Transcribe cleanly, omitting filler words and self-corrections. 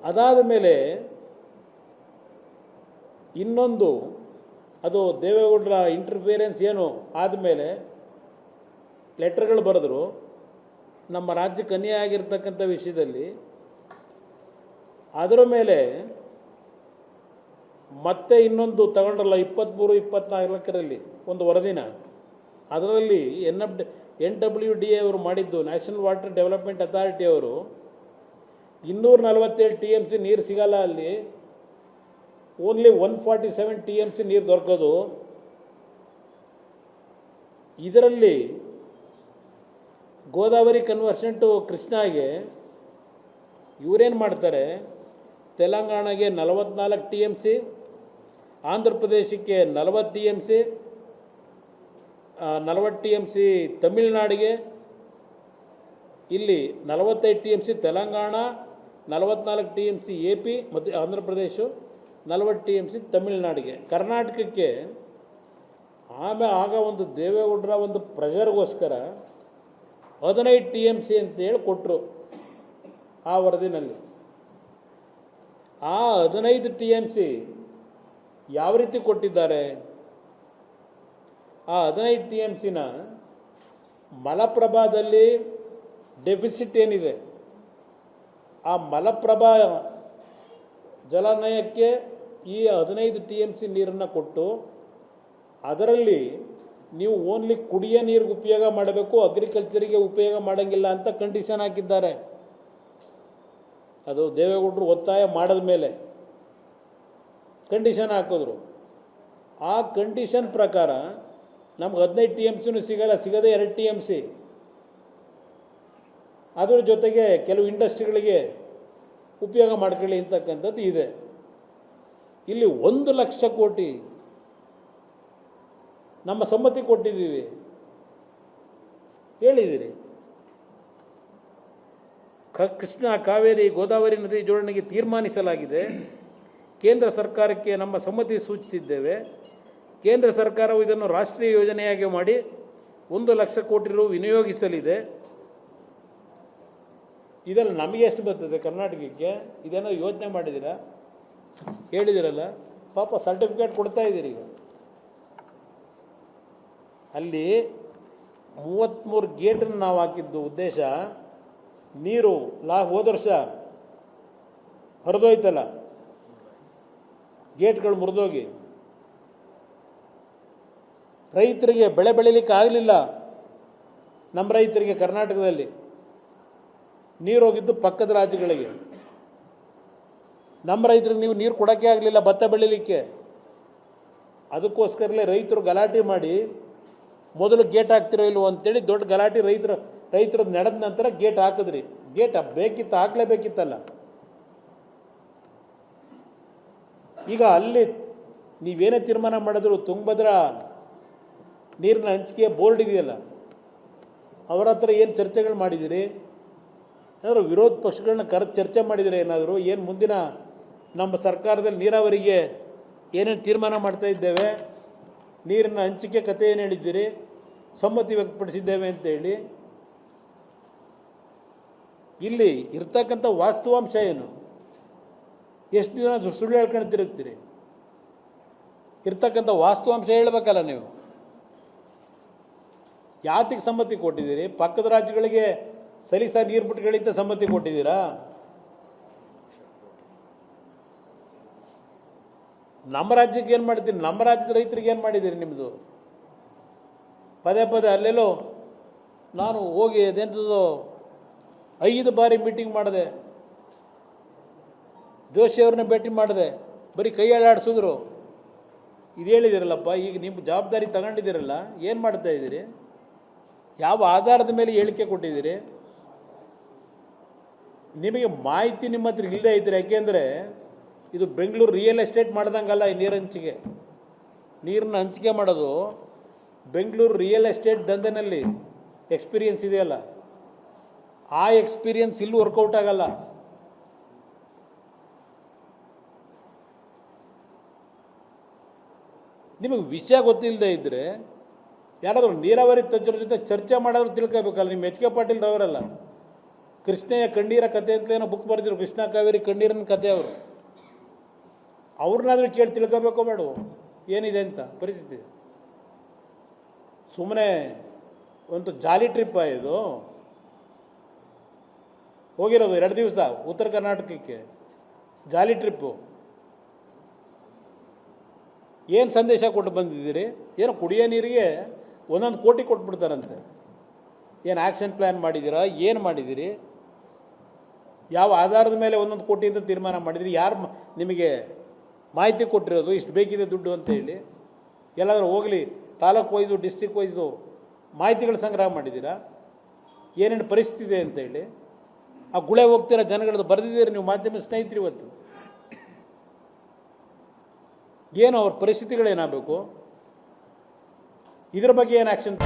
ಅದಾದ ಮೇಲೆ ಇನ್ನೊಂದು ಅದು ದೇವೇಗೌಡರ ಇಂಟರ್ಫಿಯರೆನ್ಸ್ ಏನು ಆದಮೇಲೆ ಲೆಟರ್ಗಳು ಬರೆದ್ರು ನಮ್ಮ ರಾಜ್ಯಕ್ಕೆ ಅನ್ಯಾಯ ಆಗಿರ್ತಕ್ಕಂಥ ವಿಷಯದಲ್ಲಿ. ಅದರ ಮೇಲೆ ಮತ್ತೆ ಇನ್ನೊಂದು ತಗೊಂಡ್ರಲ್ಲ 23-24ರಲ್ಲಿ ಒಂದು ವರದಿನ, ಅದರಲ್ಲಿ NWDA ಅವರು ಮಾಡಿದ್ದು, ನ್ಯಾಷನಲ್ ವಾಟರ್ ಡೆವಲಪ್ಮೆಂಟ್ ಅಥಾರಿಟಿ ಅವರು 247 TMC ನೀರು ಸಿಗಲ್ಲ, ಅಲ್ಲಿ ಓನ್ಲಿ 147 TMC ನೀರು ದೊರಕೋದು. ಇದರಲ್ಲಿ ಗೋದಾವರಿ ಕನ್ವರ್ಷನ್ ಟು ಕೃಷ್ಣಾಗೆ ಇವರೇನು ಮಾಡ್ತಾರೆ, ತೆಲಂಗಾಣಗೆ 44 TMC, ಆಂಧ್ರ ಪ್ರದೇಶಕ್ಕೆ 40 TMC, 40 TMC ತಮಿಳುನಾಡಿಗೆ, ಇಲ್ಲಿ 45 TMC ತೆಲಂಗಾಣ, 44 TMC AP ಮತ್ತು ಆಂಧ್ರ ಪ್ರದೇಶ, 40 TMC ತಮಿಳುನಾಡಿಗೆ. ಕರ್ನಾಟಕಕ್ಕೆ ಆಗ ಒಂದು ದೇವೇಗೌಡರ ಒಂದು ಪ್ರೆಷರ್ಗೋಸ್ಕರ 15 TMC ಅಂತೇಳಿ ಕೊಟ್ಟರು ಆ ವರದಿನಲ್ಲಿ. ಆ 15 TMC ಯಾವ ರೀತಿ ಕೊಟ್ಟಿದ್ದಾರೆ, ಆ 15 TMCನ ಮಲಪ್ರಭಾದಲ್ಲಿ ಡೆಫಿಸಿಟ್ ಏನಿದೆ, ಆ ಮಲಪ್ರಭಾ ಜಲಾನಯಕ್ಕೆ ಈ 15 TMC ನೀರನ್ನು ಕೊಟ್ಟು, ಅದರಲ್ಲಿ ನೀವು ಓನ್ಲಿ ಕುಡಿಯೋ ನೀರಿಗೆ ಉಪಯೋಗ ಮಾಡಬೇಕು, ಅಗ್ರಿಕಲ್ಚರಿಗೆ ಉಪಯೋಗ ಮಾಡೋಂಗಿಲ್ಲ ಅಂತ ಕಂಡೀಷನ್ ಹಾಕಿದ್ದಾರೆ. ಅದು ದೇವೇಗೌಡರು ಒತ್ತಾಯ ಮಾಡಿದ ಮೇಲೆ ಕಂಡೀಷನ್ ಹಾಕಿದ್ರು. ಆ ಕಂಡೀಷನ್ ಪ್ರಕಾರ ನಮ್ಗೆ 15 TMCನೂ ಸಿಗಲ್ಲ, ಸಿಗದೆ 2 TMC. ಅದರ ಜೊತೆಗೆ ಕೆಲವು ಇಂಡಸ್ಟ್ರಿಗಳಿಗೆ ಉಪಯೋಗ ಮಾಡ್ಕೊಳ್ಳಿ ಅಂತಕ್ಕಂಥದ್ದು ಇದೆ. ಇಲ್ಲಿ 1 ಲಕ್ಷ ಕೋಟಿ ನಮ್ಮ ಸಮ್ಮತಿ ಕೊಟ್ಟಿದ್ದೀವಿ ಹೇಳಿದ್ದೀರಿ. ಕೃಷ್ಣ ಕಾವೇರಿ ಗೋದಾವರಿ ನದಿ ಜೋಡಣೆಗೆ ತೀರ್ಮಾನಿಸಲಾಗಿದೆ. ಕೇಂದ್ರ ಸರ್ಕಾರಕ್ಕೆ ನಮ್ಮ ಸಮ್ಮತಿ ಸೂಚಿಸಿದ್ದೇವೆ. ಕೇಂದ್ರ ಸರ್ಕಾರವು ಇದನ್ನು ರಾಷ್ಟ್ರೀಯ ಯೋಜನೆಯಾಗಿ ಮಾಡಿ 1 ಲಕ್ಷ ಕೋಟಿ ರು ವಿನಿಯೋಗಿಸಲಿದೆ. ಇದರಲ್ಲಿ ನಮಗೆ ಎಷ್ಟು ಬರ್ತದೆ ಕರ್ನಾಟಕಕ್ಕೆ, ಇದೇನೋ ಯೋಚನೆ ಮಾಡಿದ್ದೀರಾ? ಹೇಳಿದಿರಲ್ಲ, ಪಾಪ ಸರ್ಟಿಫಿಕೇಟ್ ಕೊಡ್ತಾ ಇದ್ದೀರಿ. ಈಗ ಅಲ್ಲಿ 33 ಗೇಟನ್ನು ನಾವು ಹಾಕಿದ್ದು ಉದ್ದೇಶ, ನೀರು ಹೋದ ವರ್ಷ ಹರಿದೋಯ್ತಲ್ಲ, ಗೇಟ್ಗಳು ಮುರಿದೋಗಿ ರೈತರಿಗೆ ಬೆಳೆ ಬೆಳೀಲಿಕ್ಕೆ ಆಗಲಿಲ್ಲ. ನಮ್ಮ ರೈತರಿಗೆ ಕರ್ನಾಟಕದಲ್ಲಿ ನೀರು ಹೋಗಿದ್ದು ಪಕ್ಕದ ರಾಜ್ಯಗಳಿಗೆ. ನಮ್ಮ ರೈತರಿಗೆ ನೀವು ನೀರು ಕೊಡೋಕ್ಕೆ ಆಗಲಿಲ್ಲ ಭತ್ತ ಬೆಳೀಲಿಕ್ಕೆ. ಅದಕ್ಕೋಸ್ಕರಲೇ ರೈತರು ಗಲಾಟೆ ಮಾಡಿ ಮೊದಲು ಗೇಟ್ ಹಾಕ್ತಿರೋ ಇಲ್ವೋ ಅಂತೇಳಿ ದೊಡ್ಡ ಗಲಾಟೆ ರೈತರದ್ದು ನಡೆದ ನಂತರ ಗೇಟ್ ಹಾಕಿದ್ರಿ. ಗೇಟ್ ಬೇಕಿತ್ತು, ಹಾಕಲೇಬೇಕಿತ್ತಲ್ಲ. ಈಗ ಅಲ್ಲಿ ನೀವೇನೇ ತೀರ್ಮಾನ ಮಾಡಿದ್ರು, ತುಂಗಭದ್ರಾ ನೀರಿನ ಹಂಚಿಕೆ ಬೋರ್ಡ್ ಇದೆಯಲ್ಲ, ಅವರ ಹತ್ರ ಏನು ಚರ್ಚೆಗಳು ಮಾಡಿದ್ದೀರಿ? ಏನಾದರೂ ವಿರೋಧ ಪಕ್ಷಗಳನ್ನ ಕರೆದು ಚರ್ಚೆ ಮಾಡಿದರೆ ಏನಾದರೂ ಏನು ಮುಂದಿನ ನಮ್ಮ ಸರ್ಕಾರದಲ್ಲಿ ನೀರಾವರಿಗೆ ಏನೇನು ತೀರ್ಮಾನ ಮಾಡ್ತಾ ಇದ್ದೇವೆ, ನೀರಿನ ಹಂಚಿಕೆ ಕಥೆ ಏನು ಹೇಳಿದ್ದೀರಿ, ಸಮ್ಮತಿ ವ್ಯಕ್ತಪಡಿಸಿದ್ದೇವೆ ಅಂತೇಳಿ. ಇಲ್ಲಿ ಇರ್ತಕ್ಕಂಥ ವಾಸ್ತವಾಂಶ ಏನು? ಎಷ್ಟು ದಿನ ಸುಳ್ಳು ಹೇಳ್ಕೊಂಡು ತಿರುಗ್ತೀರಿ? ಇರ್ತಕ್ಕಂಥ ವಾಸ್ತವಾಂಶ ಹೇಳಬೇಕಲ್ಲ ನೀವು. ಯಾತಿಗೆ ಸಮ್ಮತಿ ಕೊಟ್ಟಿದ್ದೀರಿ? ಪಕ್ಕದ ರಾಜ್ಯಗಳಿಗೆ ಸಲೀಸ ನೀರು ಬಿಟ್ಟುಗಳಿಂದ ಸಮ್ಮತಿ ಕೊಟ್ಟಿದ್ದೀರಾ? ನಮ್ಮ ರಾಜ್ಯಕ್ಕೆ ಏನು ಮಾಡ್ತೀರಿ? ನಮ್ಮ ರಾಜ್ಯದ ರೈತರಿಗೆ ಏನು ಮಾಡಿದ್ದೀರಿ? ನಿಮ್ಮದು ಪದೇ ಪದೇ ಅಲ್ಲೆಲ್ಲೋ ನಾನು ಹೋಗಿ ಅದೆಂಥದ್ದು 5 ಬಾರಿ ಮೀಟಿಂಗ್ ಮಾಡಿದೆ, ಜೋಶಿಯವ್ರನ್ನ ಭೇಟಿ ಮಾಡಿದೆ, ಬರೀ ಕೈ ಅಲ್ಲಾಡಿಸಿದ್ರು. ಇದು ಹೇಳಿದಿರಲ್ಲಪ್ಪ, ಈಗ ನಿಮ್ಮ ಜವಾಬ್ದಾರಿ ತಗೊಂಡಿದ್ದೀರಲ್ಲ, ಏನು ಮಾಡ್ತಾ ಇದ್ದೀರಿ? ಯಾವ ಆಧಾರದ ಮೇಲೆ ಹೇಳಿಕೆ ಕೊಟ್ಟಿದ್ದೀರಿ? ನಿಮಗೆ ಮಾಹಿತಿ ನಿಮ್ಮ ಹತ್ರ ಇಲ್ಲದೆ ಇದ್ದರೆ, ಯಾಕೆಂದರೆ ಇದು ಬೆಂಗಳೂರು ರಿಯಲ್ ಎಸ್ಟೇಟ್ ಮಾಡ್ದಂಗಲ್ಲ. ಈ ನೀರನ್ನ ಹಂಚಿಕೆ ಮಾಡೋದು ಬೆಂಗಳೂರು ರಿಯಲ್ ಎಸ್ಟೇಟ್ ದಂಧೆನಲ್ಲಿ ಎಕ್ಸ್ಪೀರಿಯನ್ಸ್ ಇದೆಯಲ್ಲ, ಆ ಎಕ್ಸ್ಪೀರಿಯನ್ಸ್ ಇಲ್ಲೂ ವರ್ಕೌಟ್ ಆಗಲ್ಲ. ನಿಮಗೆ ವಿಷಯ ಗೊತ್ತಿಲ್ಲದೆ ಇದ್ದರೆ ಯಾರಾದರೂ ನೀರಾವರಿ ತಜ್ಞರ ಜೊತೆ ಚರ್ಚೆ ಮಾಡೋರು ತಿಳ್ಕೋಬೇಕಲ್ಲ. ನಿಮ್ಮ ಎಚ್ ಕೆ ಪಾಟೀಲ್ ರವರಲ್ಲ, ಕೃಷ್ಣಯ್ಯ ಕಣ್ಣೀರ ಕತೆ ಅಂತಲೇನೋ ಬುಕ್ ಬರೆದಿರು, ಕೃಷ್ಣ ಕಾವೇರಿ ಕಣ್ಣೀರಿನ ಕತೆ ಅವರು. ಅವ್ರನ್ನಾದ್ರೂ ಕೇಳಿ ತಿಳ್ಕೋಬೇಕೋ ಬೇಡ ಏನಿದೆ ಅಂತ ಪರಿಸ್ಥಿತಿ. ಸುಮ್ಮನೆ ಒಂದು ಜಾಲಿ ಟ್ರಿಪ್ ಇದು ಹೋಗಿರೋದು 2 ದಿವಸ ಉತ್ತರ ಕರ್ನಾಟಕಕ್ಕೆ ಜಾಲಿ ಟ್ರಿಪ್ಪು. ಏನು ಸಂದೇಶ ಕೊಟ್ಟು ಬಂದಿದ್ದೀರಿ? ಏನೋ ಕುಡಿಯೋ ನೀರಿಗೆ 1 ಕೋಟಿ ಕೊಟ್ಬಿಡ್ತಾರಂತೆ. ಏನು ಆ್ಯಕ್ಷನ್ ಪ್ಲ್ಯಾನ್ ಮಾಡಿದ್ದೀರಾ? ಏನು ಮಾಡಿದ್ದೀರಿ? ಯಾವ ಆಧಾರದ ಮೇಲೆ 1 ಕೋಟಿ ಅಂತ ತೀರ್ಮಾನ ಮಾಡಿದಿರಿ? ಯಾರು ನಿಮಗೆ ಮಾಹಿತಿ ಕೊಟ್ಟಿರೋದು ಇಷ್ಟು ಬೇಕಿದೆ ದುಡ್ಡು ಅಂತ ಹೇಳಿ? ಎಲ್ಲಾದರೂ ಹೋಗಲಿ ತಾಲೂಕು ವೈಸು ಡಿಸ್ಟ್ರಿಕ್ಟ್ ವೈಸು ಮಾಹಿತಿಗಳು ಸಂಗ್ರಹ ಮಾಡಿದ್ದೀರಾ? ಏನೇನು ಪರಿಸ್ಥಿತಿ ಇದೆ ಅಂತೇಳಿ ಆ ಗುಳೆ ಹೋಗ್ತಿರೋ ಜನಗಳದ್ದು ಬರೆದಿದ್ದೀರಿ ನೀವು ಮಾಧ್ಯಮ ಸ್ನೇಹಿತರು. ಇವತ್ತು ಏನು ಅವ್ರ ಪರಿಸ್ಥಿತಿಗಳೇನಾಗಬೇಕು? ಇದ್ರ ಬಗ್ಗೆ ಏನು ಆ್ಯಕ್ಷನ್